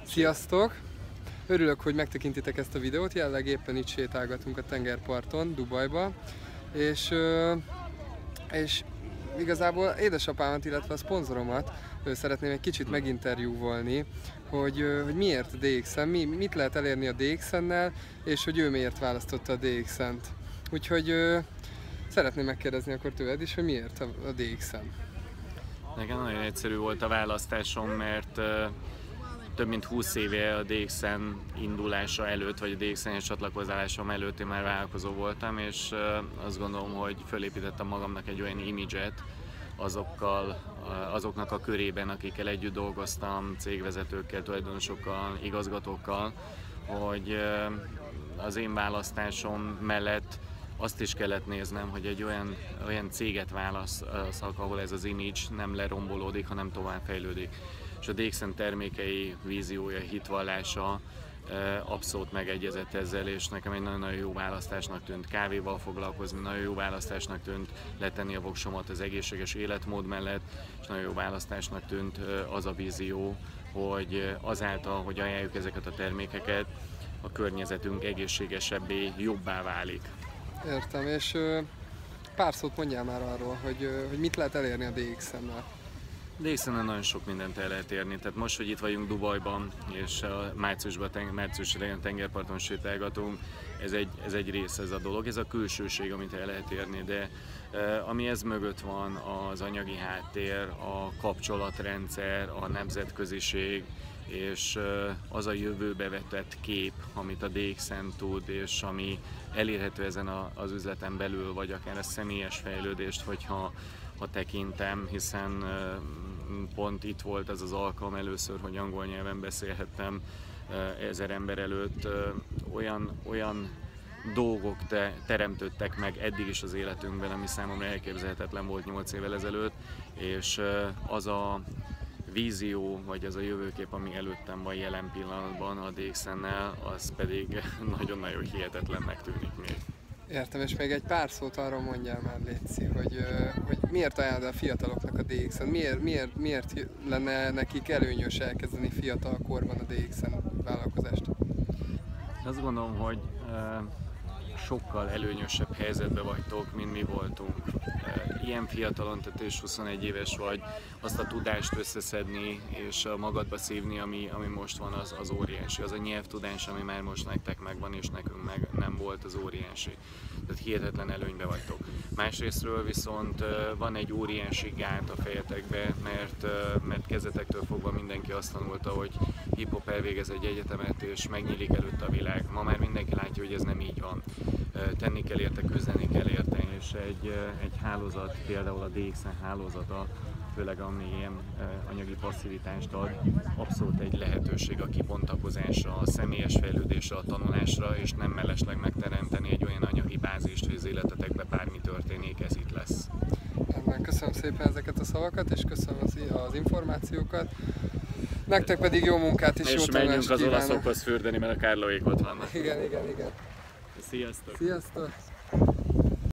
Sziasztok! Örülök, hogy megtekintitek ezt a videót, jelenleg éppen itt sétálgatunk a tengerparton, Dubajba, és igazából édesapámat, illetve a szponzoromat szeretném egy kicsit meginterjúvolni, hogy miért a DXN, mit lehet elérni a DXN-nel, és hogy ő miért választotta a DXN-t. Úgyhogy szeretném megkérdezni akkor tőled is, hogy miért a DXN. Nekem nagyon egyszerű volt a választásom, mert több mint 20 éve a DXN indulása előtt, vagy a DXN-es csatlakozásom előtt én már vállalkozó voltam, és azt gondolom, hogy fölépítettem magamnak egy olyan imidzset azoknak a körében, akikkel együtt dolgoztam, cégvezetőkkel, tulajdonosokkal, igazgatókkal, hogy az én választásom mellett azt is kellett néznem, hogy egy olyan céget válasszak, ahol ez az image nem lerombolódik, hanem tovább fejlődik. És a DXN termékei, víziója, hitvallása abszolút megegyezett ezzel, és nekem egy nagyon-nagyon jó választásnak tűnt kávéval foglalkozni, nagyon jó választásnak tűnt letenni a voksomat az egészséges életmód mellett, és nagyon jó választásnak tűnt az a vízió, hogy azáltal, hogy ajánljuk ezeket a termékeket, a környezetünk egészségesebbé, jobbá válik. Értem, és pár szót mondjál már arról, hogy mit lehet elérni a DXN-nel. DXN-nel nagyon sok mindent el lehet érni, tehát most, hogy itt vagyunk Dubajban, és márciusban tengerparton sétálgatunk, ez egy része ez a dolog, ez a külsőség, amit el lehet érni, de ami ez mögött van, az anyagi háttér, a kapcsolatrendszer, a nemzetköziség, és az a jövőbe vetett kép, amit a DXN tud, és ami elérhető ezen az üzleten belül, vagy akár a személyes fejlődést, hogyha tekintem, hiszen pont itt volt ez az alkalom először, hogy angol nyelven beszélhettem 1000 ember előtt, olyan dolgok teremtődtek meg eddig is az életünkben, ami számomra elképzelhetetlen volt 8 évvel ezelőtt, és az a vízió, vagy az a jövőkép, ami előttem van jelen pillanatban a DXN-nel, az pedig nagyon-nagyon hihetetlennek tűnik még. Értem, és még egy pár szót arról mondjál már, Léci, hogy miért ajánlod a fiataloknak a DXN, miért lenne nekik előnyös elkezdeni fiatal korban a DXN vállalkozást? Azt gondolom, hogy sokkal előnyösebb helyzetben vagytok, mint mi voltunk. Ilyen fiatalon, tehát és 21 éves vagy, azt a tudást összeszedni és magadba szívni, ami most van, az óriási. Az a nyelvtudás, ami már most nektek megvan, és nekünk meg nem volt, az óriási. Tehát hihetetlen előnybe vagytok. Másrésztről viszont van egy óriási gát a fejetekbe, mert kezdetektől fogva mindenki azt tanulta, hogy hip-hop elvégez egy egyetemet, és megnyílik előtte a világ. Ma már mindenki látja, hogy ez nem így van. Tenni kell érte, küzdeni kell érte, és egy hálózat, például a DXN hálózata, főleg ami ilyen anyagi passzivitást ad, abszolút egy lehetőség a kibontakozásra, a személyes fejlődésre, a tanulásra, és nem mellesleg megteremteni egy olyan anyagi bázist, hogy az életetekben bármi történik, ez itt lesz. Köszönöm szépen ezeket a szavakat, és köszönöm az információkat. Nektek pedig jó munkát és jó tanulást kívánok! És menjünk az olaszokhoz fürdeni, mert a Kárlóék ott vannak. Igen. Sziasztok! Sziasztok!